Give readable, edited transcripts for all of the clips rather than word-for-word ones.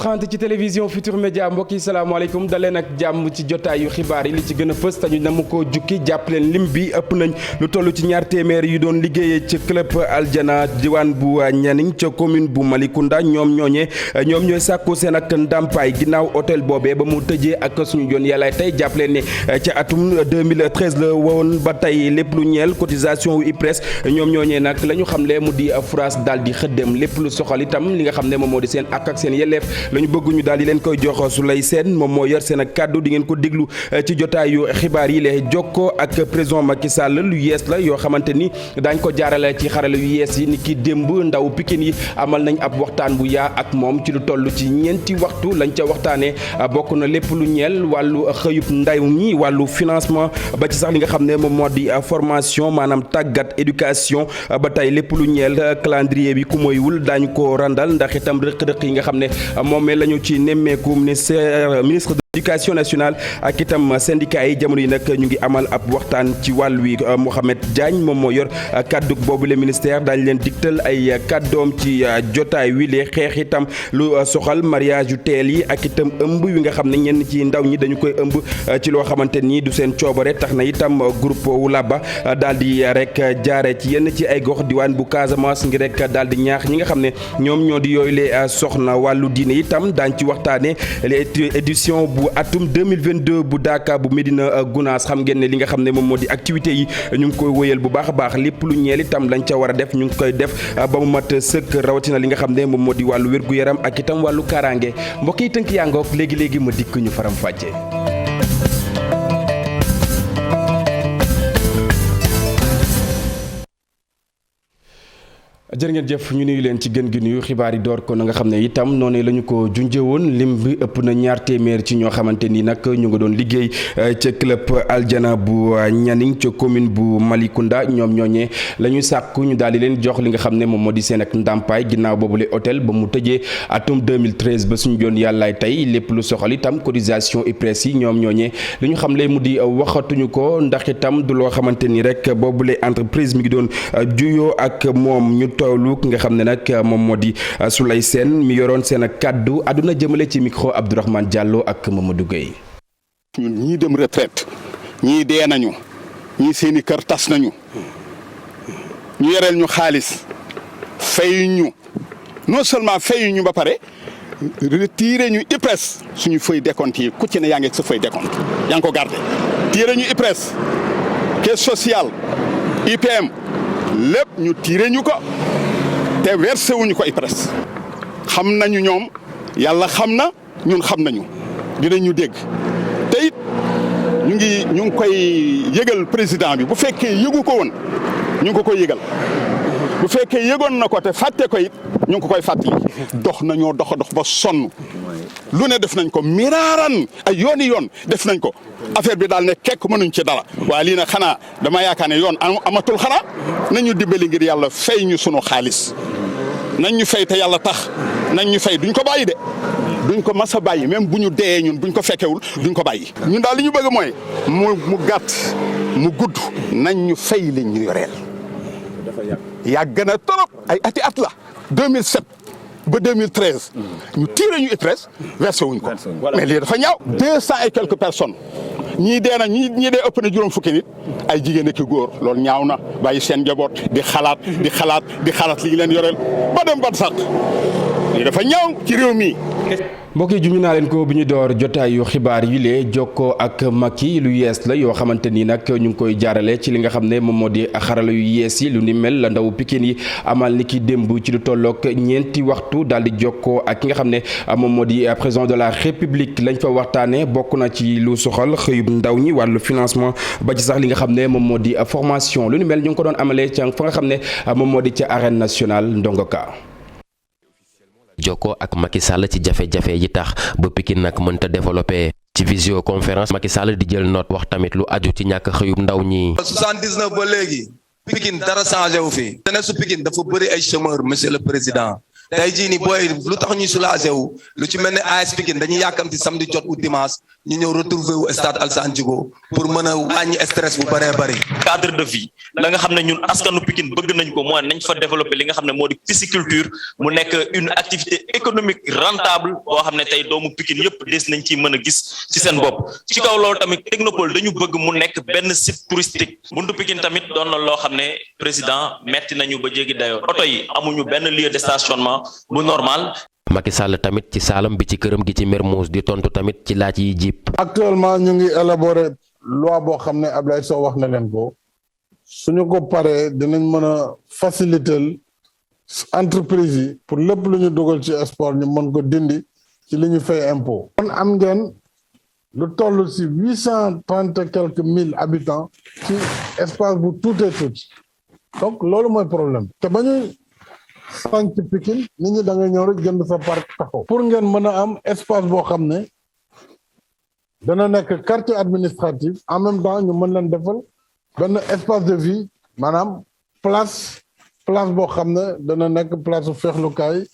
30 ci télévision Futur Média mbokk yi salaamaaleykum daleen ak jàmm ci jotaayu xibaar yi li ci gën a fës tañu na mu ko jukki jàpp leen lim bi ëpp nañ lu toll ci ñaar téeméer yu doon liggéeyee ca club Aljana diwaan bu Nianing ca commune bu Malicounda ñoom ñooy sàkku seen ak ndàmpaay ginnaaw hôtel boobee ba mu tëjee ak suñu joon yàlla tey jàpp leen ne ca atum 2013 la woon ba tey lépp lu ñeel cotisation wu IPRES ñoom ñooñee nag la ñu xamle mu di France daal di xëddem lépp lu soxal itam li nga xam ne moom moo di seen ak seen yelleef lañu bëgg ñu daal di leen koy jox Souleye Sène moom moo yor seen ak kàddu di ngeen ko déglu ci jotaayu xibaar yi lee jokkoo ak président Macky Sall lu yees la yoo xamante ni daañ ko jaarale ci xarala yu yees yi ni ki démb ndaw Pikine yi amal nañ ab waxtaan bu yaa ak moom ci lu toll ci ñeenti waxtu lañ ca waxtaanee bokk na lépp lu ñeel wàllu xëyub ndaw ñi wàllu financement ba ci sax li nga xam ne moom moo di formation maanaam tàggat éducation ba tey lépp lu ñeel calendrier bi ku moywul daañu ko randal ndax itam rëq-rëq yi nga xam ne moom la ñu ci nemmeeku ministre de l'éducation nationale ak itam syndicat yi jamono yi nag ñu ngi amal ab waxtaan ci wàll wi Mohamed Diagne moom moo yor kaddu boobu le ministère daañu leen digtal ay kaddoom ci jotaay wi lee xeex itam lu soxal mariage yu teel yi ak itam ëmb wi nga xam ne ñenn ci ndaw ñi dañu koy ëmb ci loo xamante ni du seen coobare tax na itam groupe Wulaba daal di rek jaare ci yenn ci ay gox diwaan bu Casamance ngir rek daal di ñaax ñi nga xam ne ñoom ñoo di yooyu le soxna wàllu diine itam daañ ci waxtaane édition bu atum 2022 bu Daaka bu Médina Gounass xam ngeen ne li nga xam ne moom moo di activités yi ñu ngi koy wëyal bu baax a baax lépp lu ñeel itam lañ ca war a def ñu ngi koy def ba mu mat sëkk rawatina li nga xam ne moom moo di wàllu wér-gu-yaram ak itam wàllu kaaraange mbokk yi tënk yaa ngoog léegi ma dikk ñu faram fàcce. jërë ngeen jëf ñu nuyu leen ci gën gi nuyu xibaar yi door ko na nga xam ne itam noonu la ñu ko junjee woon lim bi ëpp na ñaar téeméer ci ñoo xamante ni nag ñu nga doon liggéey ca club Aljana bu Nianing ca commune bu Malicounda ñoom ñooñee la ñu sàkku ñu daal di leen jox li nga xam ne moom moo di seen ak ndàmpaay ginnaaw boobule hôtel ba mu tëjee atum 2013 ba suñu joon yàllaay tey lépp lu soxal itam cotisation IPRES yi ñoom ñooñee li ñu xam le mu di waxatuñu ko ndax itam du loo xamante ni rek boobule entreprise mi ngi doon juyoo ak moom ñu toolu ki nga xam ne nag moom moo di Souleye Sène mi yoroon seen kàddu àdduna jëmale ci micro Abdourahmane Diallo ak Mamadou Gueye. ñun ñii dem retraite ñii dee nañu ñii seeni kër tas nañu ñu yoreel ñu xaalis fayuñu non seulement fayuñu ba pare retiré ñu IPRES suñu feuille décompte yi ku ci ne yaa ngi ak sa feuille décompte yaa ngi ko gardé tiré ñu IPRES caisse sociale IPM lépp ñu tiré ñu ko te versé wuñu ko IPRES xam nañu ñoom yàlla xam na ñun xam nañu dinañu dégg te it ñu ngi koy yëgal président bi bu fekkee yëgu ko woon ñu ngi ko koy yëgal bu fekkee yëgoon na ko te fàtte ko it ñu ngi ko koy fàttali dox nañoo dox ba sonn lu ne def nañ ko miraaran ay yoon def nañ ko affaire bi daal ne kekk mënuñ ci dara waaye lii nag xanaa dama yaakaar ne yoon amatul xanaa nañu dimbali ngir yàlla fay ñu sunu xaalis nañ ñu fay te yàlla tax nañ ñu fay duñ ko bàyyi de duñ ko mas a bàyyi même bu ñu dee ñun buñ ko fekkewul duñ ko bàyyi. ñun daal li ñu bëgg mooy mu gàtt mu gudd nañ ñu fay li ñu yoreel. yàgg na trop ay at la 2007 ba 2013 ñu tiré ñu IPRES versé wuñ ko mais lii dafa ñaaw 200 et quelques personnes ñii dee na ñii dee ëpp na juróom fukki nit ay jigéen ak góor loolu ñaaw na bàyyi seen njaboot di xalaat li ñu leen yoreel ba dem ban sax lii dafa ñaaw ci réew mi. mbokk yi juñu naa leen ko bi ñu door jotaayu xibaar yi lee jokkoo ak Macky lu yees la yoo xamante ni nag ñu ngi koy jaarale ci li nga xam ne moom moo di xarala yu yees yi lu ni mel la ndaw Pikine yi amal ni ki démb ci lu tolloog ñeenti waxtu daal di jokkoo ak ki nga xam ne moom moo di président de la république lañ fa waxtaanee bokk na ci lu soxal xëyub ndaw ñi wàllu financement ba ci sax li nga xam ne moom moo di formation lu ni mel ñu ngi ko doon amalee ca fa nga xam ne moom moo di ca arène nationale Ndongoka. jokkoo ak Macky Sall ci jafe-jafe yi tax ba Pikine nag mënta développé ci visioconférence Macky Sall di jël note wax tamit lu aju ci ñàkk xëyub ndaw ñi. 79 ba léegi Pikine dara changé wu fi. te ne su Pikine dafa bëri ay chômeurs monsieur le président tey jii nii booy lu tax ñuy soulagé wu lu ci mel ne AS Pikine dañuy yàkkamti samedi jot ou dimanche ñu ñëw retrouver wu stade Alassane Djigo pour mën a wàññi stress bu bëree bëri. cadre de vie la nga xam ne ñun askanu Pikine bëgg nañ ko mooy nañ fa développer li nga xam ne moo di pisciculture mu nekk une activité économique rentable boo xam ne tey doomu Pikine yëpp des nañ ci mën a gis ci seen bopp. ci kaw loolu tamit Technopole dañu bëgg mu nekk benn site touristique buntu Pikine tamit doon na loo xam ne président metti nañu ba jéggi dayoo oto yi amuñu benn lieu de stationnement bu normal. Macky Sall tamit ci saalam bi ci këram gi ci Mermoz di tontu tamit ci laaj yi jip. Actuellement ñu ngi élaborer loi boo xam ne Ablaye Sow wax na leen ko suñu ko paree dinañ mën a faciliter entreprise yi pour lépp lu ñu dugal ci sport ñu mën ko dindi ci li ñu fay impôt. kon am ngeen lu toll ci 830 et quelques mille habitants ci espace bu tuutee tuuti donc loolu mooy problème te ba ñuy sànq Pikine nit ñi da ngay ñëw rek jënd sa parc taxaw pour ngeen mën a am espace boo xam ne dana nekk quartier administratif en même temps ñu mën leen defal benn espace de vie maanaam place boo xam ne dana nekk place su feexlukaay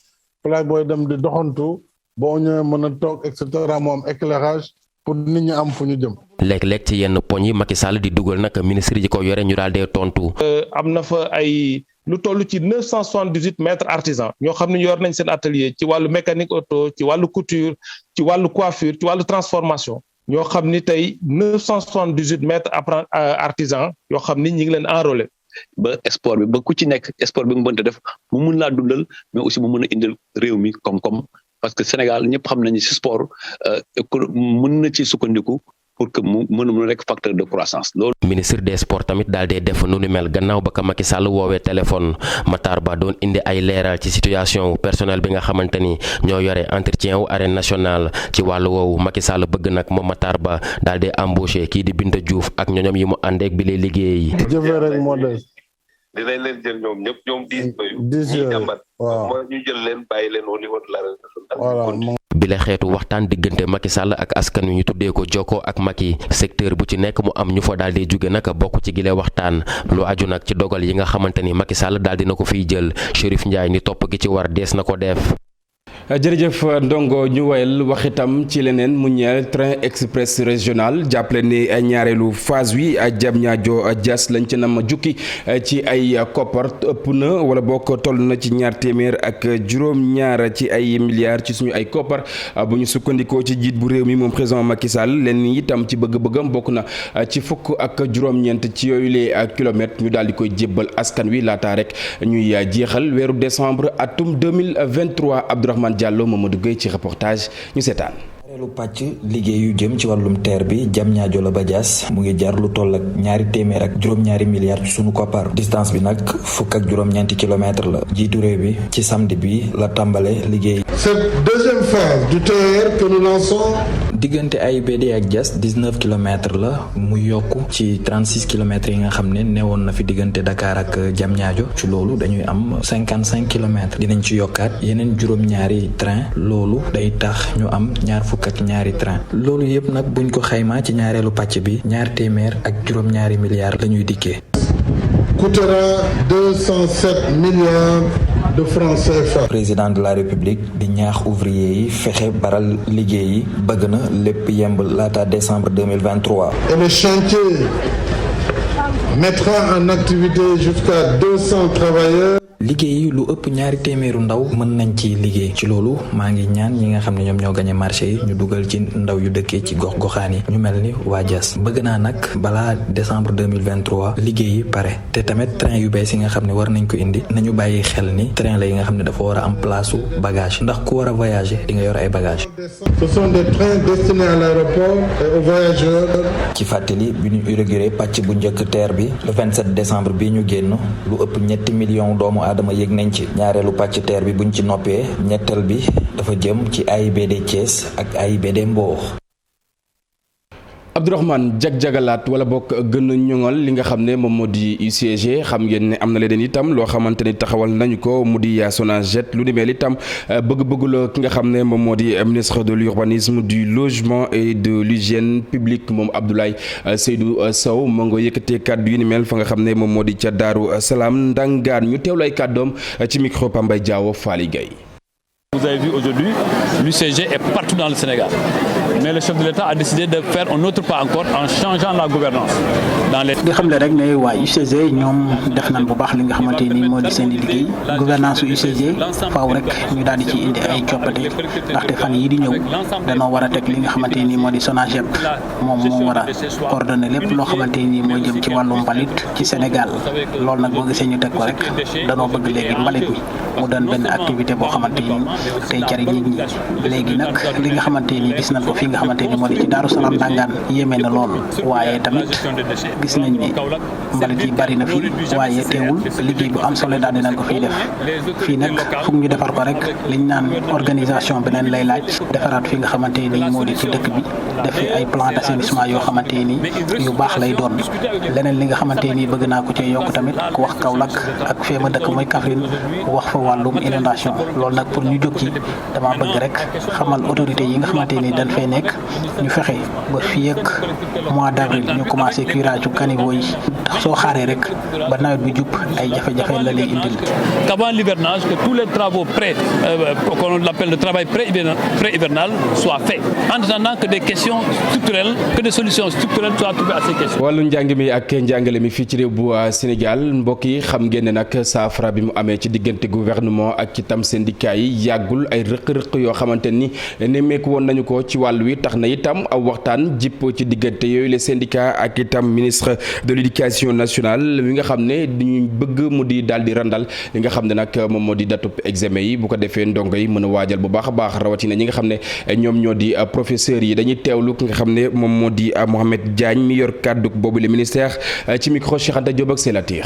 place booy dem di doxantu boo ñëwee mën a toog et cetera moo am éclairage pour nit ñi am fu ñu jëm. léeg-léeg ci yenn poñ yi Macky Sall di dugal nag ministre yi ko yore ñu daal dee tontu. am na fa ay lu toll ci 978 maîtres artisans ñoo xam ne yor nañ seen atelier ci wàllu mécanique auto ci wàllu couture ci wàllu coiffure ci wàllu transformation ñoo xam ni tey 978 maîtres artisans yoo xam ni ñi ngi leen enrôler. ba sport bi ba ku ci nekk sport bi nga mënta def mu mun laa dundal mais aussi mu mën a indil réew mi koom-koom parce que Sénégal ñëpp xam nañu ci sport mën na ci sukkandiku pour que mu mën a nekk facteur de croissance loolu. ministre des sports tamit daal dee def nu ni mel gannaaw ba ka Macky Sall woowee téléphone Matar Ba doon indi ay leeral ci situation personnel bi nga xamante ni ñoo yore entretien wu arène nationale ci wàllu woowu Macky Sall bëgg nag moom Matar Ba daal dee embauché kii di Binta Diouf ak ñoñom yi mu àndeek bi lay liggéey. jëfee rek moo des. dinañ leen jël ñoom ñëpp ñoom 10 yooyu waaw mooy ñu jël leen bàyyi leen au niveau de l'arène nationale. bi la xeetu waxtaan diggante Macky Sall ak askan wi ñu tuddee ko jokkoo ak Macky secteur bu ci nekk mu am ñu fa daal di jóge nag bokk ci gile waxtaan lu aju nag ci dogal yi nga xamante ni Macky Sall daal dina ko fiy jël Chérif Ndiaye ni topp gi ci war dees na ko def. jërëjëf ndongo ñu wayal wax itam ci leneen mu ñeel train express régional jàppale ni ñaareelu phase wi Diamniadio Diass lañ ci nam jukki ci ay koppar ëpp na wala bokk toll na ci ñaar téeméer ak juróom-ñaar ci ay milliards ci suñu ay koppar bu ñu sukkandikoo ci jiit bu réew mi moom président Macky Sall leen itam ci bëgg-bëggam bokk na ci fukk ak juróom-ñeent ci yooyu les kilomètres ñu daal di koy jébbal askan wi laata rek ñuy jeexal weeru décembre atum 2023 Abdourahmane Diallo Mamadou Gueye ci reportage ñu seetaan. ñaareelu pàcc liggéey yu jëm ci wàllum TER bi Diamniadio la ba Diass mu ngi jar lu toll ak ñaari téeméer ak juróom-ñaari milliards ci sunu koppar distance bi nag fukk ak juróom-ñeenti kilomètres la jiitu réew bi ci samedi bi la tàmbale liggéey. Cette deuxième phase du TER que nous lançons. diggante AIBD ak Diass 19 kilomètres la mu yokku ci 36 kilomètres yi nga xam ne newoon na fi diggante Dakar ak Diamniadio ci loolu dañuy am 55 kilomètres dinañ ci yokkaat yeneen juróom-ñaari train loolu day tax ñu am ñaar fukk ak ñaari train loolu yëpp nag buñ ko xaymaa ci ñaareelu pàcc bi ñaar téeméer ak juróom-ñaari milliards la ñuy dikkee. coûtera 207 milliards de francs CFA. président de la république di ñaax ouvrier yi fexe baral liggéey yi bëgg na lépp yemb laata décembre 2023. Et le chantier mettra en activité jusqu'à 200 travailleurs. liggéey yi lu ëpp ñaari téeméeru ndaw mën nañ ci liggéey ci loolu maa ngi ñaan ñi nga xam ne ñoom ñoo gañe marché yi ñu dugal ci ndaw yu dëkkee ci gox-goxaan yi ñu mel ni waa Diass bëgg naa nag balaa décembre 2023 liggéey yi pare te tamit train yu bees yi nga xam ne war nañ ko indi nañu bàyyi xel ni train la yi nga xam ne dafa war a am place su bagage ndax ku war a voyager di nga yor ay bagage. Ce sont des trains destinés à l'aéroport et aux voyageurs. ci fàttali bi ñu inauguré pàcc bu njëkk TER bi le 27 décembre bi ñu génn lu ëpp ñetti millions doomu aadama yëg nañ ci ñaareelu pàcc TER bi buñ ci noppee ñetteel bi dafa jëm ci AIBD Thiès ak AIBD Mbour. Abdourahmane jag-jagalaat wala bokk gën a ñoŋal li nga xam ne moom moo di UCG xam ngeen ne am na leneen itam loo xamante ni taxawal nañu ko mu di Sonaged lu ni mel itam bëgg-bëgg la ki nga xam ne moom moo di ministre de l'urbanisme du logement et de l'hygiène publique moom Abdoulaye Seydou Sow moo nga yëkkatee kàddu yu ni mel fa nga xam ne moom moo di ca Daaru Salaam Ndangaan ñu teewlu ay kàddoom ci micro Pambay Diawo Faly Gueye. Vous avez vu aujourd'hui, l'UCG est partout dans le Sénégal. Mais le chef de l'État a décidé de faire un autre pas encore en changeant la gouvernance dans les. di xam ne rek ne waa UCG ñoom def nañ bu baax li nga xamante ni moo di seen i liggéey gouvernance su UCG faaw rek ñu daal di ci indi ay coppite ndaxte fan yii di ñëw danoo war a teg li nga xamante ni moo di SONAGED moom moo war a coordonner lépp loo xamante ni moo jëm ci wàllu mbalit ci Sénégal loolu nag boo gisee ñu teg ko rek danoo bëgg léegi mbalit mi mu doon benn activité boo xamante ni tey jariñ nit ñi léegi nag li nga xamante ni gis nañ ko fi nga xamante ni moo di ci Daaru Salaam Ndangaan yéeme na lool waaye tamit gis nañ ni mbalit yi bari na fi waaye teewul liggéey bu am solo daal dinañ ko fiy def fii nag fu ñu defar ko rek liñ naan organisation beneen lay laaj defaraat fi nga xamante ni moo di ci dëkk bi def fi ay plan d'assainissement yoo xamante ni yu baax lay doon leneen li nga xamante ni bëgg naa ko cee yokk tamit ku wax Kaolack ak fee ma dëkk mooy Kaffrine wax fa wàllum inondation loolu nag pour ñu jóg ci dama bëgg rek xamal autorité yi nga xamante ni dañ fay nekk ñu fexe ba fii ak mois d'avril ñu commencé curage caniveau yi ndax soo xaaree rek ba nawet bi jub ay jafe-jafe la lay indil. Qu'avant l'hivernage, que tous les travaux qu'on appelle le travail pré-hivernal soient faits en attendant que des questions structurelles, que des solutions structurelles soient trouvées à ces questions. wàllu njàng mi ak njàngale mi fii ci réew bu Sénégal mbokk yi xam ngeen ne nag saafara bi mu amee ci diggante gouvernement ak itam syndicat yi yàggul ay rëq-rëq yoo xamante ni nemmeeku woon nañu ko ci wàll wi tax na itam aw waxtaan jipp ci diggante yooyu les syndicats ak itam ministre de l'éducation nationale mi nga xam ne dañuy bëgg mu di daal di randal li nga xam ne nag moom moo di datub examen yi bu ko defee ndongo yi mën a waajal bu baax a baax rawatina ñi nga xam ne ñoom ñoo di professeurs yi dañuy teewlu ki nga xam ne moom moo di Mohamed Diagne mi yor kàddu boobu le ministère ci micro Cheikh Anta Diop ak Selatir.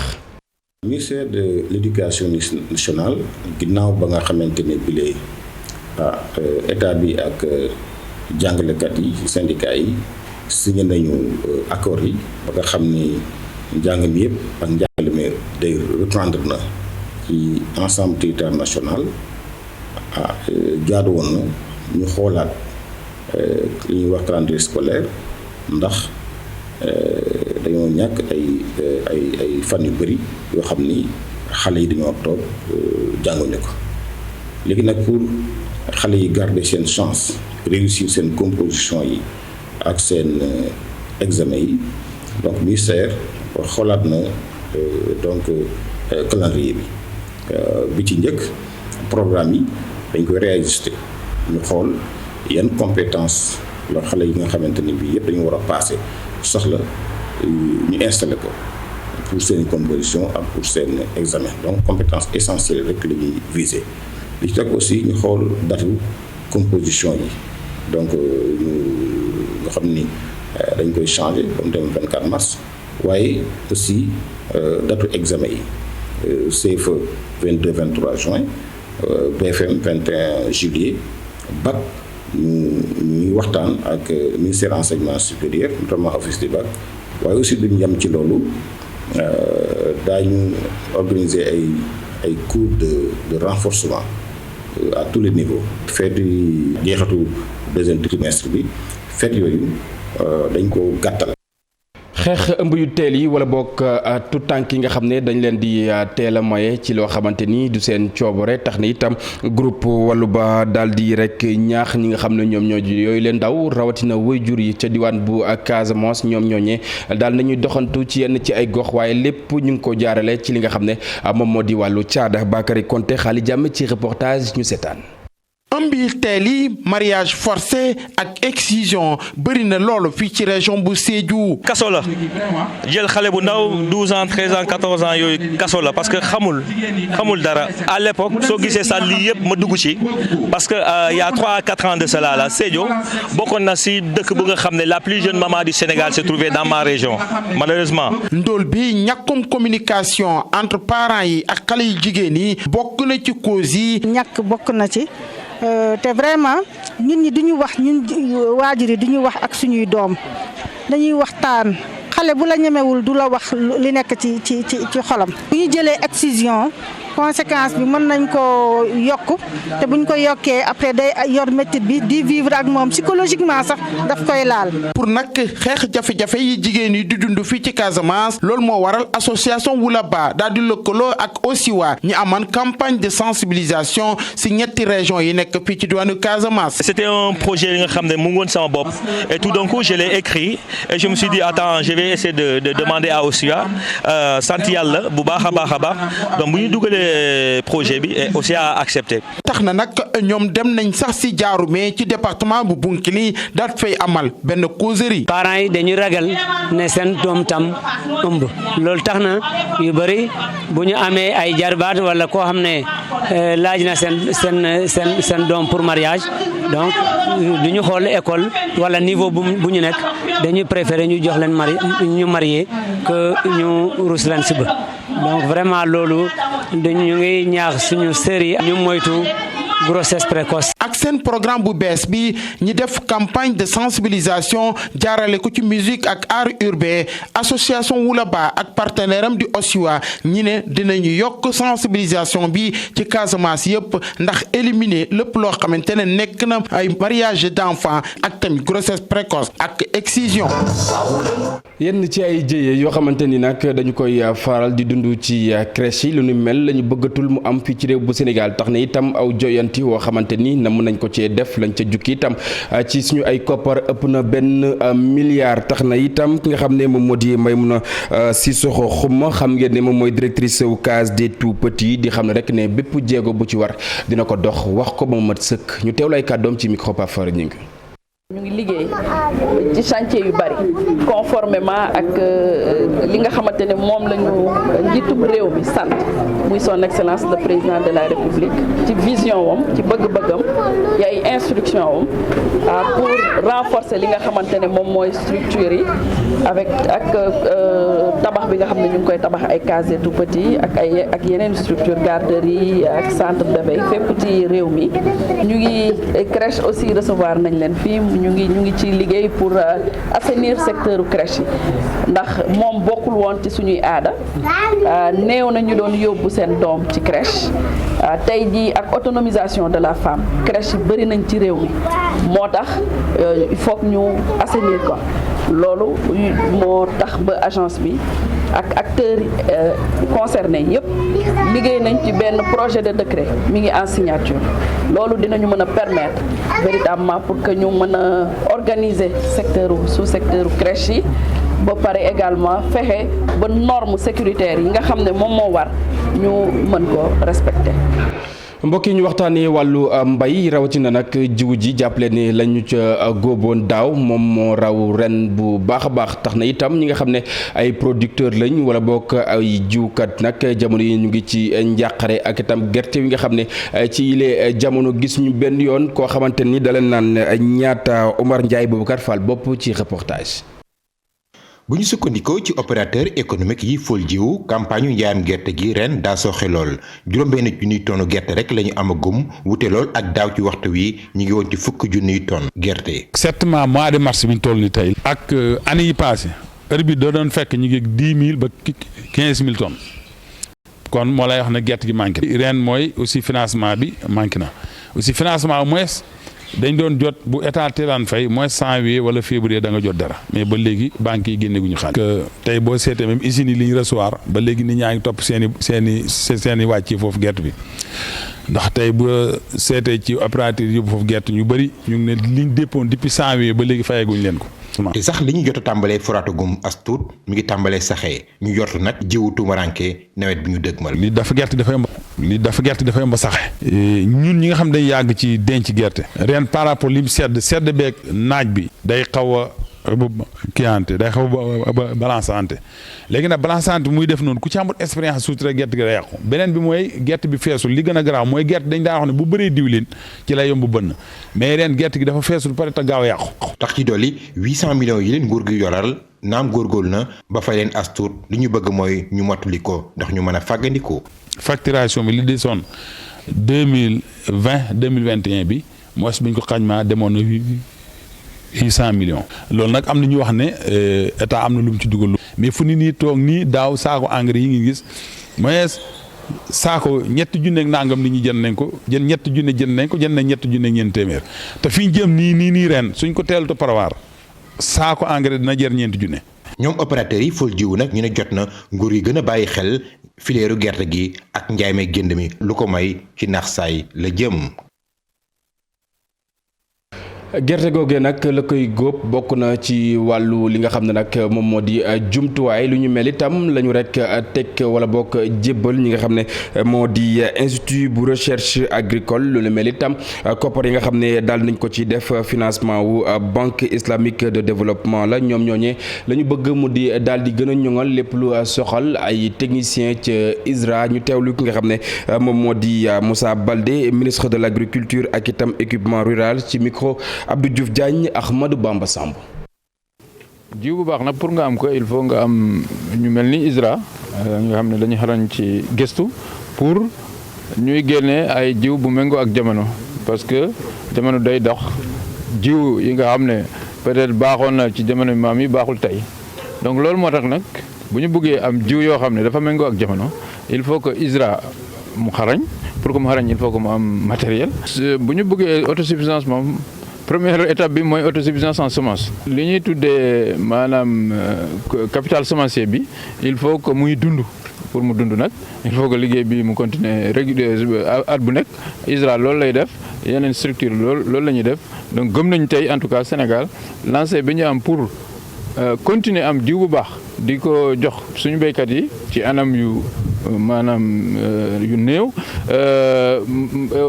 Ministère de l'éducation nationale ginnaaw ba nga xamante ne bile état bi ak jàngalekat yi syndicats yi signé nañu accords yi ba nga xam ni njàng mi yëpp ak njàngale mi day reprendre na ci ensemble territoire national jaadu woon na ñu xoolaat li ñuy wax calendrier scolaire ndax dañoo ñàkk ay fan yu bëri yoo xam ni xale yi dañoo toog jànguñu ko léegi nag pour xale yi garder seen chance réussir seen composition yi ak seen examen yi donc ministère xoolaat na donc calendrier bi ci njëkk programme yi dañ koy réajuster ñu xool yan compétence la xale yi nga xamante ni bii yëpp dañu war a passé soxla ñu installé ko pour seen composition ak pour seen examen donc compétence essentielle rek la ñuy viser li ci teg aussi ñu xool datu composition yi donc ñu nga xam ni dañ koy changer comme dem 24 mars waaye aussi datu examen yi CFEE 22 23 juin BFM 21 juillet bac ñuy waxtaan ak ministère enseignement supérieur notamment office du bac waaye aussi duñu yem ci loolu daañu organiser ay cours de renforcement à tous les niveaux fête yi jeexatu deuxième trimestre bi fête yooyu dañ ko gàttal. xeex ëmb yu teel yi wala boog tout tànk yi nga xam ne dañ leen di teel a maye ci loo xamante ni du seen coobare tax na itam groupe wàllu ba daal di rek ñaax ñi nga xam ne ñoom ñoo yooyu leen daw rawatina waajur yi ca diwaan bu Casamance ñoom ñooñee daal nañuy doxantu ci yenn ci ay gox waaye lépp ñu ngi ko jaarale ci li nga xam ne moom moo di wàllu caada Bakary Konté xaali jàmm ci reportage ñu seetaan. ëmb yi teel yi mariage forcé ak excision bëri na loolu fii ci région bu Sédhiou. kaso la jël xale bu ndaw 12 ans 13 ans 14 ans yooyu kaso la parce que xamul dara à l'époque soo gisee sax lii yëpp ma dugg ci parce que y a 3 à 4 ans de cela là Sédhiou bokkoon na si dëkk bu nga xam ne la plus jeune maman du Sénégal s'est trouvée dans ma région malheureusement. ndóol bi ñàkkum communication entre parents yi ak xale yu jigéen yi bokk na ci cause yi. ñàkk bokk na ci. te vraiment ñun ñi duñu wax ñun waajur yi duñu wax ak suñuy doom dañuy waxtaan xale bu la ñemewul du la wax li nekk ci xolam. bu ñu jëlee excision conséquence bi mën nañ ko yokk te buñ ko yokkee après day yor métit bi di vivre ak moom psychologiquement sax daf koy laal. pour nag xeex jafe-jafe yi jigéen yi di dund fii ci Casamance loolu moo waral association Wulaba daal di lëkkaloo ak OSIWA ñu amoon campagne de sensibilisation si ñetti région yi nekk fii ci diwaanu Casamance. C'était un projet nga xam ne mu ngi woon sama bopp et tout d'un coup je l'ai écrit et je me suis dit attends je vais essayer de demander à OSIWA sant yàlla bu baax a baax a baax donc bu ñu dugalee projet bi et OSIWA a accepté. tax na nag ñoom dem nañ sax si Diaroumé ci département bu Bounkiling daat fay amal benn causerie. parents yi dañuy ragal ne seen doom tam ëmb loolu tax na yu bëri bu ñu amee ay jarbaat wala koo xam ne laaj na seen doom pour mariage donc du ñu xool école wala niveau bu ñu nekk dañuy préférer ñu jox leen ñu marié que ñu rus leen si ba donc vraiment loolu ñu ngi ñaax suñu sœurs yi ñu moytu grossesse précoce. ak seen programme bu bees bi ñi def campagne de sensibilisation jaarale ko ci musique ak art urbain association Wulaba ak partenaire am di OSIWA ñi ne dinañu yokk sensibilisation bi ci Casamance yëpp ndax éliminer lépp loo xamante ne nekk na ay mariage d'enfants ak tamit grossesse précoce ak excision. yenn ci ay jëye yoo xamante ni nag dañu koy faral di dund ci crèche yi lu nu mel la ñu bëggatul mu am fii ci réew bu Sénégal tax na itam aw joyanti woo xamante ni mën nañ ko cee def lañ ca jukki itam ci suñu ay koppar ëpp na benn milliard tax na itam ki nga xam ne moom moo di Maimouna Sissoko Khouma xam ngeen ne moom mooy directrice wu case des tout petits di xam ne rek ne bépp jéego bu ci war dina ko dox wax ko ba mu mat sëkk ñu teewlay kàddoom ci micro Pafar ñi ñu ngi liggéey ci chantier yu bari conformément ak li nga xamante ne moom la ñu njiitub réew mi sant muy son excellence le président de la république ci vision wam ci bëgg-bëggam y ay instruction wam pour renforcer li nga xamante ne moom mooy structure yi avec ak tabax bi nga xam ne ñu ngi koy tabax ay cases tout petits ak yeneen structure garderie ak centre de veille fépp ci réew mi ñu ngi crèche aussi recevoir nañ leen fii ñu ngi ci liggéey pour assainir secteur crèche yi ndax moom bokkul woon ci suñuy aada néew na ñu doon yóbbu seen doom ci crèche tey jii ak autonomisation de la femme crèche yi bëri nañ ci réew mi moo tax il faut que ñu assainir ko loolu moo tax ba agence bi ak acteurs concernés yëpp liggéey nañ ci benn projet de décret mi ngi en signature loolu dinañu mën a permettre véritablement pour que ñu mën a organiser sous-secteur crèche yi ba pare également fexe ba norme sécuritaire yi nga xam ne moom moo war ñu mën ko respecter. mbokk yi ñu waxtaanee wàllu mbay rawatina nag jiwu ji jàppale ne lañu ca góoboon daaw moom moo raw ren bu baax a baax tax na itam ñi nga xam ne ay producteur lañ wala bokk ay jiwkat nag jamono yi ñu ngi ci njàqare ak itam gerte yi nga xam ne ci yile jamono gis ñu benn yoon koo xamante ni da leen naan ñaata Omar Ndiaye Boubacar Fall bopp ci reportage. bu ñu sukkandikoo ci opérateur économique yi fol jiwu campagne yu njaayam gerte gi ren daa sooxe lool juróom-benn junniy tonne gerte rek la ñu amagum wute lool ak daaw ci waxtu wi ñu ngi woon ci fukk junniy tonne gerte. exactement mois de mars bi ñu toll ni tey. ak année yi passé heure bi doo doon fekk ñu ngi 10 000 ba 15 000 tonnes kon moo lay wax ne gerte gi manqué na. ren mooy aussi financement bi manqué na aussi financement au moins. dañ doon jot bu état teelaan fay mooy janvier wala février da nga jot dara mais ba léegi banques yi génne guñu xaalis. que tey boo seetee même usines yi li ñu recevoir ba léegi nit ñaa ngi topp seen i wàcc foofu gerte bi ndax tey bu seetee ci opérateur yi foofu gerte ñu bëri ñu ngi ne liñ déppoon depuis janvier ba léegi fayaguñ leen ko. te sax li ñu jot a tàmbalee foratagum as tuut mi ngi tàmbalee saxee ñu jot nag jiwu tumaranke nawet bi ñu dëgmal. li dafa gerte dafa yomb saxe ñun ñi nga xam dañ yàgg ci denc gerte ren par rapport lim sedd beeg naaj bi day xaw a kiiante day xaw a balançante léegi nag balançante muy def noonu ku ci amul expérience suuti rek gerte gi day yàqu beneen bi mooy gerte bi feesul li gën a garaaw mooy gerte dañ daa wax ne bu bëree diwlin ci lay yomb bënn mais ren gerte gi dafa feesul pare te gaaw a yàqu. tax ci dolli 800 millions yi leen nguur gi yoral naam góorgóorlu na ba fay leen as tuut li ñu bëgg mooy ñu mottali ko ndax ñu mën a fàggandikoo. facturation bi li desoon 2020 2021 bi mooy bi ñu ko xaymaa demoon na 800 millions. loolu nag am na ñu wax ne état am na lu mu ci dugal. mais fu ni nii toog nii daaw saako engrais yi ngi gis mooy saako ñetti junne ak nangam nit ñi jënd nañ ko ñetti junne jënd nañ ko jënd nañ ñetti junne ak ñeent téeméer te fi ñu jëm nii ren suñ ko teeltu parawaar saako engrais dina jar ñeenti junne. ñoom opérateurs yi fol jiwu nag ñu ne jot na nguur yi gën a bàyyi xel fileeru gerte gi ak njaay may génd mi lu ko may ci nax saay la jëm. gerte googee nag la koy góob bokk na ci wàllu li nga xam ne nag moom moo di jumtuwaay lu ñu mel itam la ñu rek teg wala bokk jébbal ñi nga xam ne moo di institut bu recherche agricole lu mel itam koppar yi nga xam ne daal nañ ko ci def financement wu banque islamique de développement la ñoom ñooñee la ñu bëgg mu di daal di gën a ñoŋal lépp lu soxal ay technicien ca ISRA ñu teewlu ki nga xam ne moom moo di Moussa Baldé ministre de l'agriculture ak itam équipement rural ci micro Abdou Diouf Diagne Ahmadou Bamba Samb. jiw bu baax nag pour nga am ko il faut nga am ñu mel ni ISRA nga xam ne dañu xarañ ci gëstu pour ñuy génne ay jiw bu méngoo ak jamono parce que jamono day dox jiw yi nga xam ne peut-être baaxoon na ci jamono maam yi baaxul tey donc loolu moo tax nag bu ñu bëggee am jiw yoo xam ne dafa méngoo ak jamono il faut que ISRA mu xarañ pour que mu xarañ il faut que mu am matériel. bu ñu bëggee autosuffisance moom. première étape bi mooy autosuffisance en semence li ñuy tuddee maanaam capital semencier bi il faut que muy dund pour mu dund nag il faut que liggéey bi mu continuer régulier at bu nekk ISRA loolu lay def yeneen structure loolu la ñuy def donc gëm nañu tey en tout cas Sénégal lancé bi ñu am pour continuer am jiw bu baax di ko jox suñu béykat yi ci anam yu maanaam yu néew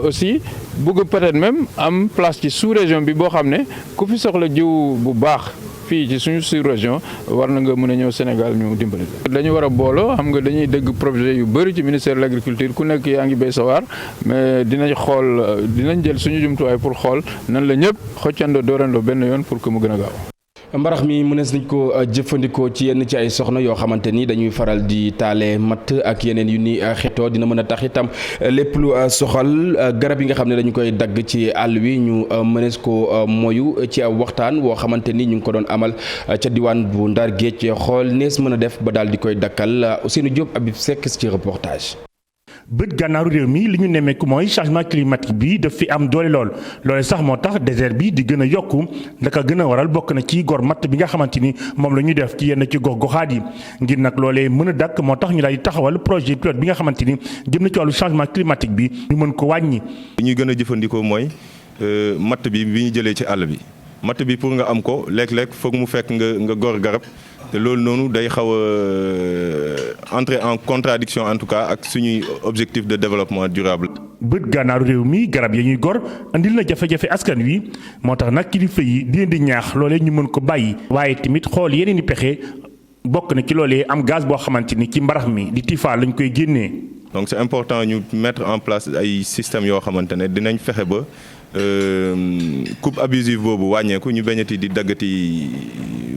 aussi bëgg peut-être même am place ci sous-région bi boo xam ne ku fi soxla jiw bu baax fii ci suñu sous-région war na nga mën a ñëw Sénégal ñu dimbali. dañu war a booloo xam nga dañuy dégg projet yu bëri ci ministère de l'agriculture ku nekk yaa ngi béy sa waar mais dinañ jël suñu jumtuwaay pour xool nan la ñëpp xoccandoo doorandoo benn yoon pour que mu gën a gaaw. mbarax mi mënees nañ ko jëfandikoo ci yenn ci ay soxna yoo xamante ni dañuy faral di taale matt ak yeneen yu ni xeetoo dina mën a tax itam lépp lu soxal garab yi nga xam ne dañu koy dagg ci àll wi ñu mënees ko moyu ci aw waxtaan woo xamante ni ñu ngi ko doon amal ca diwaan bu Ndar Géej xool nees mën a def ba daal di koy dakkal Ousseynou Diop Habib Seck ci reportage. bët gànnaaru réew mi li ñu nemmeeku mooy changement climatique bi daf fi am doole loole sax moo tax désert bi di gën a yokku ndaka gën a waral bokk na ci gor matt bi nga xamante ni moom la ñuy def ci yenn ci gox-goxaat yi ngir nag loolee mën a dakk moo tax ñu daal di taxawal projet pilote bi nga xamante ni jëm na ci wàllu changement climatique bi ñu mën ko wàññi. li ñuy gën a jëfandikoo mooy matt bi ñu jëlee ci àll bi matt bi pour nga am ko léeg-léeg foog mu fekk nga gor garab. te loolu noonu day xaw a entrer en contradiction en tout cas ak suñuy objectif de développement durable. bët gànnaaru réew mi garab ya ñuy gor andil na jafe-jafe askan wi moo tax nag kilifa yi di leen di ñaax loolee ñu mën ko bàyyi. waaye tamit xool yeneen i pexe bokk na ci loolee am gaz boo xamante ni ci mbarax mi di tifa lañ koy génnee. donc c'est important ñu mettre en place ay systèmes yoo xamante ne dinañ fexe ba. coupe abusive boobu wàññeeku ñu bañati di daggati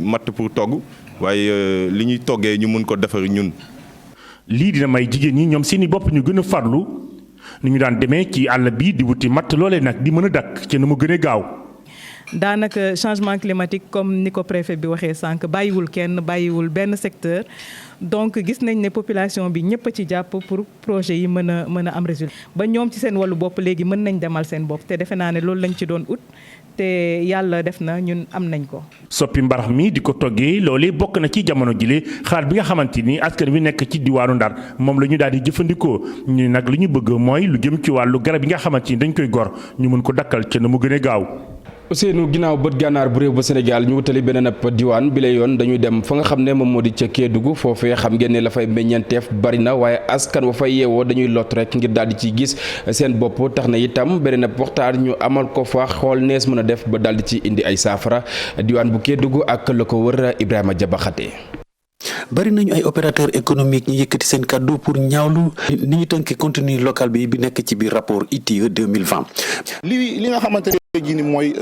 matt pour togg waaye li ñuy toggee ñu mun ko defar ñun. lii dina may jigéen ñi ñoom seeni bopp ñu gën a farlu ni ñu daan demee ci àll bi di wuti matt loolee nag di mën a dakk ci na mu gën a gaaw. daanaka changement climatique comme ni ko préfet bi waxee sànq bàyyiwul kenn bàyyiwul benn secteur donc gis nañ ne population bi ñëpp a ci jàpp pour projet yi mën a am résultat ba ñoom ci seen wàllu bopp léegi mën nañ demal seen bopp te defe naa ne loolu lañ ci doon ut te yàlla def na ñun am nañ ko. soppi mbarax mi di ko toggee loolee bokk na ci jamono jile xalaat bi nga xamante ni askan wi nekk ci diwaanu Ndar moom la ñu daal di jëfandikoo ñu nag li ñu bëgg mooy lu jëm ci wàllu garab yi nga xamante ni dañ koy gor ñu mën ko dakkal ca na mu gën a gaaw. Ousseynou ginnaaw bët gànnaar bu réew ba Sénégal ñu wutali beneen ab diwaan bi lay yoon dañuy dem fa nga xam ne moom moo di ca Kédougou foofee xam ngeen ne la fay meññeenteef bari na waaye askan wa fay yeewoo dañuy lot rek ngir daal di ciy gis seen bopp tax na itam beneen ab waxtaan ñu amal ko fa xool nees mën a def ba daal di ci indi ay saafara diwaan bu Kédougou ak la ko wër Ibrahima Jabaxate. bari nañu ay opérateur économique ñu yëkkati seen kàddu pour ñaawlu ni ñu tënkee contenu local bi nekk ci biir rapport ITIE 2020. li nga xamante ne tey jii nii mooy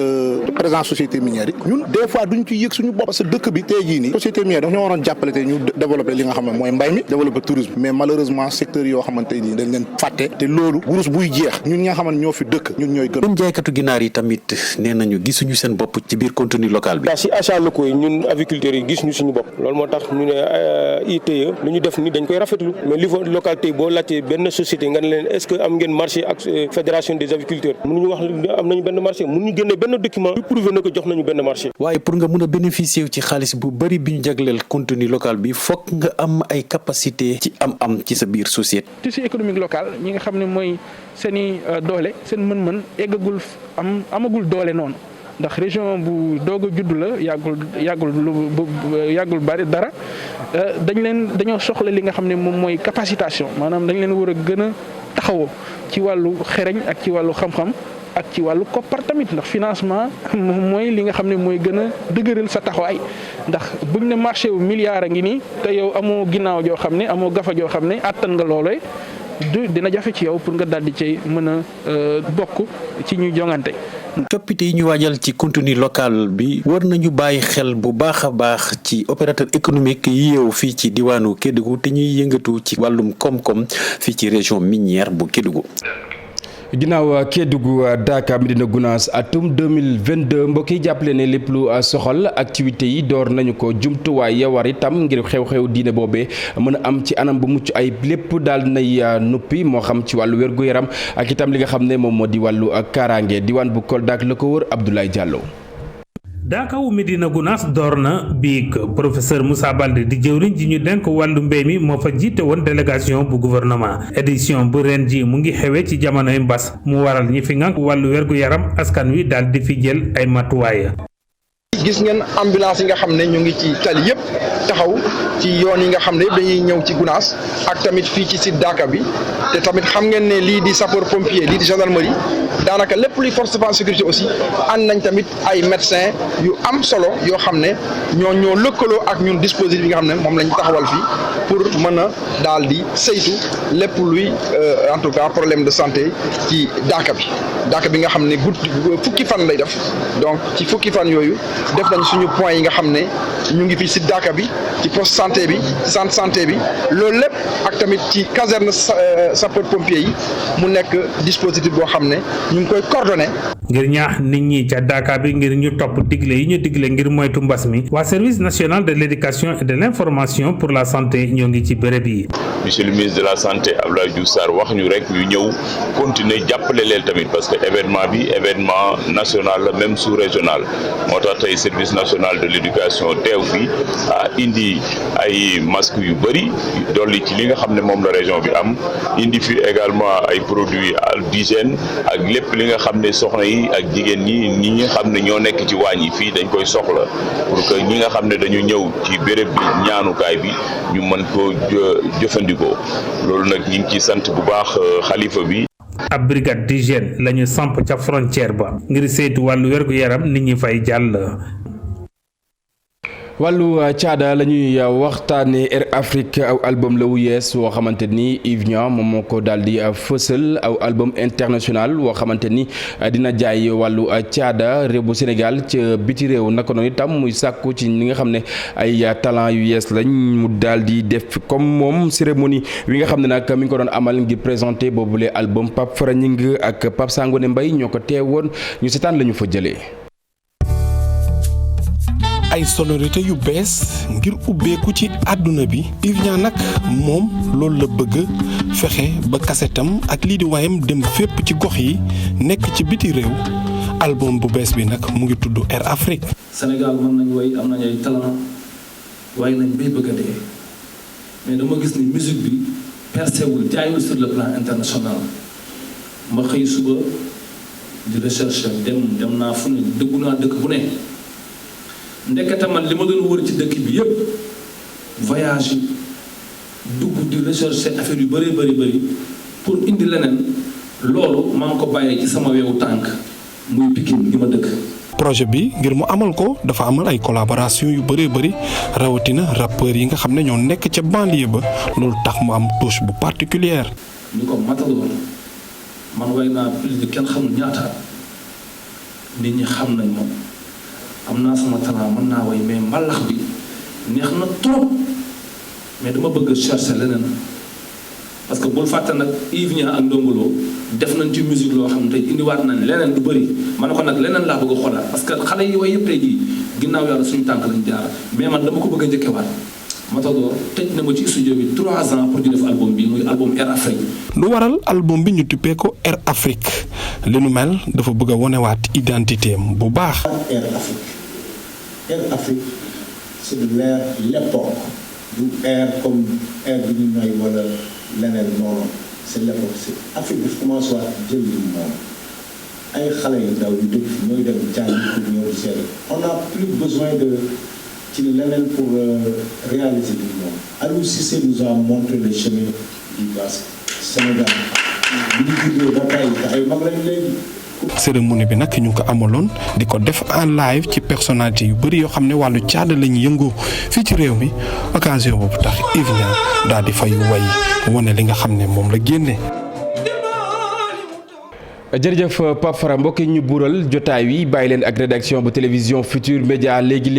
présence société minière yi ñun des fois duñ ci yëg suñu bopp parce que dëkk bi tey jii nii société minière dafa ñoo waroon jàppale tey ñu développer li nga xam ne mooy mbay mi développer tourisme mais malheureusement secteur yoo xamante nii dañ leen fàtte te loolu wurus buy jeex ñun ñi nga xam ne ñoo fi dëkk ñun ñooy gën. ñun jaaykatu ginaar yi tamit nee nañu gisuñu seen bopp ci biir contenu local bi. si achat locaux yi ñun aviculteurs yi gis ñu suñu bopp loolu moo tax ñu ne ITIE lu ñu def ni dañ koy rafetlu mais niveau localité boo laajtee benn société nga ne leen est-ce que am ngeen marché ak fédération des aviculteurs mënuñu wax am nañu benn marché mënuñu génne benn document yu prouvé na ko jox nañu benn marché. waaye pour nga mën a bénéficier ci xaalis bu bari bi ñu jagleel contenu local bi fokk nga am ay capacité ci am ci sa biir société. tissu économique local ñi nga xam ne mooy seeni doole seen mën-mën eggagul amagul doole noonu ndax région bu doog a judd la yàggul bari dara dañoo soxla li nga xam ne moom mooy capacitation maanaam dañ leen war a gën a taxawoo ci wàllu xereñ ak ci wàllu xam-xam ak ci wàllu koppar tamit ndax financement mooy li nga xam ne mooy gën a dëgëral sa taxawaay ndax buñ ne marché wu milliard a ngi nii te yow amoo ginnaaw joo xam ne amoo gafa joo xam ne àttan nga loolee dina jafe ci yow pour nga daldi cay mën a bokk ci ñuy jongante. coppite yi ñu waajal ci contenu local bi war nañu bàyyi xel bu baax a baax ci opérateur économique yi yeewu fii ci diwaanu Kédougou te ñuy yëngatu ci wàllum koom-koom fii ci région minière bu Kédougou. ginnaaw Kédougou Dakar Médina Gounass atum 2022 mbokk yi jàppale ne lépp lu soxal activité yi door nañu ko jumtuwaay ya war itam ngir xew-xew diine boobee mën a am ci anam bu mucc ay lépp daal nay nuppi moo xam ci wàllu wér-gu-yaram ak itam li nga xam ne moom moo di wàllu kaaraange diwaan bu Kolda ak la ko wër Abdoulaye Diallo. Daakawu Médina Gounass door na biig professeur Moussa Baldé di jëwriñ ji ñu denk wàllu mbéy mi moo fa jiite woon délégation bu gouvernement édition bu ren ji mu ngi xewee ci jamonoy mbas mu waral ñi fi ngànk wàllu wergu-yaram askan wi daal di fi jël ay matuwaay. gis ngeen ambulance yi nga xam ne ñu ngi ci tali yëpp taxaw ci yoon yi nga xam ne dañuy ñëw ci Gounass ak tamit fii ci site Daaka bi te tamit xam ngeen ne lii di sapeur pompier lii di gendarmerie daanaka lépp luy force de sécurité aussi ànd nañ tamit ay médecins yu am solo yoo xam ne ñoo lëkkaloo ak ñun dispositif yi nga xam ne moom lañ taxawal fii pour mën a daal di saytu lépp luy en tout cas problème de santé ci Daaka bi nga xam ne fukki fan lay def donc ci fukki fan yooyu def nañ suñu point yi nga xam ne ñu ngi fii si Daaka bi ci poste santé bi centre santé bi loolu lépp ak tamit ci caserne sapeur pompier yi mu nekk dispositif boo xam ne ñu ngi koy coordonné. ngir ñaax nit ñi ca Daaka bi ngir ñu topp digle yi ñu digle ngir moytu mbas mi waa service national de l'éducation et de l'information pour la santé ñoo ngi ci béréb yi. monsieur le ministre de la santé Abdoulaye Diouf Sarr wax ñu rek ñu ñëw continuer jàppale leen tamit parce que événement bi événement national la même sous-régional moo tax tey service national de l'éducation teew fi indi ay masques yu bëri dolli ci li nga xam ne moom la région bi am indi fi également ay produits d'hygiène ak lépp li nga xam ne soxna yi ak jigéen ñi nga xam ne ñoo nekk ci waañ yi fii dañ koy soxla pour que ñi nga xam ne dañu ñëw ci béréb bi ñaanukaay bi ñu mën koo jëfandikoo loolu nag ñu ngi ciy sant bu baax xalifa bi. ab brigade d'hygiène lañu samp ca frontière ba ngir saytu wàllu wergu yaram nit ñi fay jàll. wàllu caada la ñuy waxtaanee Air Afrique aw album la wu yees woo xamante ni Yves Niang moom moo ko daal di fësal aw album international woo xamante ni dina jaay wàllu caada réew bu Sénégal ca biti réew naka noonu itam muy sàkku ci ñi nga xam ne ay talent yu yees lañ mu daal di def comme moom cérémonie wi nga xam ne nag mi ngi ko doon amal ngir présenter boobule album Pape Fara Ñing ak Pape Sangone Mbaye ñoo ko teewoon ñu seetaan la ñu fa jëlee. ay sonorité yu bees ngir ubbeeku ci àdduna bi Yves Niang nag moom loolu la bëgg fexe ba kasetam ak lii di waayam dem fépp ci gox yi nekk ci biti réew album bu bees bi nag mu ngi tudd Air Afrique. Sénégal mën nañ way am nañ ay talent waaye nañ bay bëgg a dee mais dama gis ni musique bi percé wul jaayul sur le plan international ma xëy suba di recherche dem naa fu ne dëggu naa dëkk bu ne. ndekete man li ma doon wër ci dëkk bi yépp voyage yi dugg di rechercher affaire yu bëree bëri pour indi leneen loolu maa ngi ko bàyyee ci sama weewu tànk muy Pikine gi ma dëkk. projet bi ngir mu amal ko dafa amal ay collaboration yu bëree bëri rawatina rappeurs yi nga xam ne ñoo nekk ca banlieue ba loolu tax mu am touche bu particulière. ñu ko mataloon man way naa plus de kenn xamul ñaata nit ñi xam nañ moom. am naa sama talent mën naa way mais mbalax bi neex na trop mais dama bëgg a chercher leneen parce que bul fàtte nag Yves Niang ak Ndongo Lo def nañ ci musique loo xam ne tey indiwaat nañ leneen lu bëri ma ne ko nag leneen laa bëgg a xoolaat parce que xale yi way yëpp tey jii ginnaaw yàlla suñu tànk lañ jaar mais man dama ko bëgg a njëkkewaat Matador tëj na ma ci studio bi 3 ans pour ñu def album bi muy album Air Afrique. lu waral album bi ñu tuppee ko Air Afrique li nu mel dafa bëgg a wonewaat identité am bu baax. Air Afrique Air Afrique c'est de l'air l'époque du air comme air bi ñu noy wala leneen noonu c'est l'époque c'est Afrique dafa commencé waat jël li moom ay xale yu ndaw yu dëkk ñooy dem jàngi pour ñëw di seet on a plus besoin de ci leneen pour réaliser li moom Aliou Cissé nous a montré le chemin du basket Sénégal bi ñu juddoo ba tey te ay mag lañ léegi. cérémonie bi nag ñu ngi ko amaloon di ko def en live ci personnalité yu bëri yoo xam ne wàllu caada lañu yëngoo fii ci réew mi occasion boobu tax Yves Niang daal di fay way wane li nga xam ne moom la génne. jërëjëf Pape Fara mbokk yi ñu buural jotaay wi bàyyi leen ak rédaction bu télévision Futur Média léegi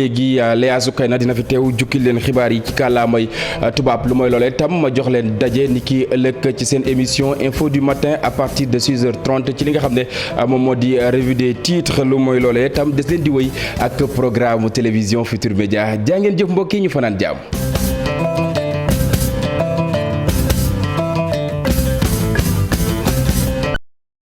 Léa Soukayna dina fi teew jukkil leen xibaar yi ci kàllaamay tubaab lu mooy loolee tam ma jox leen daje ni ki ëllëg ci seen émission info du matin à partir de 6h30 ci li nga xam ne moom moo di revue des titres lu mooy loolee tam des leen di wéy ak programme télévision Futur Média jaa ngeen jëf mbokk yi ñu fanaan jàmm.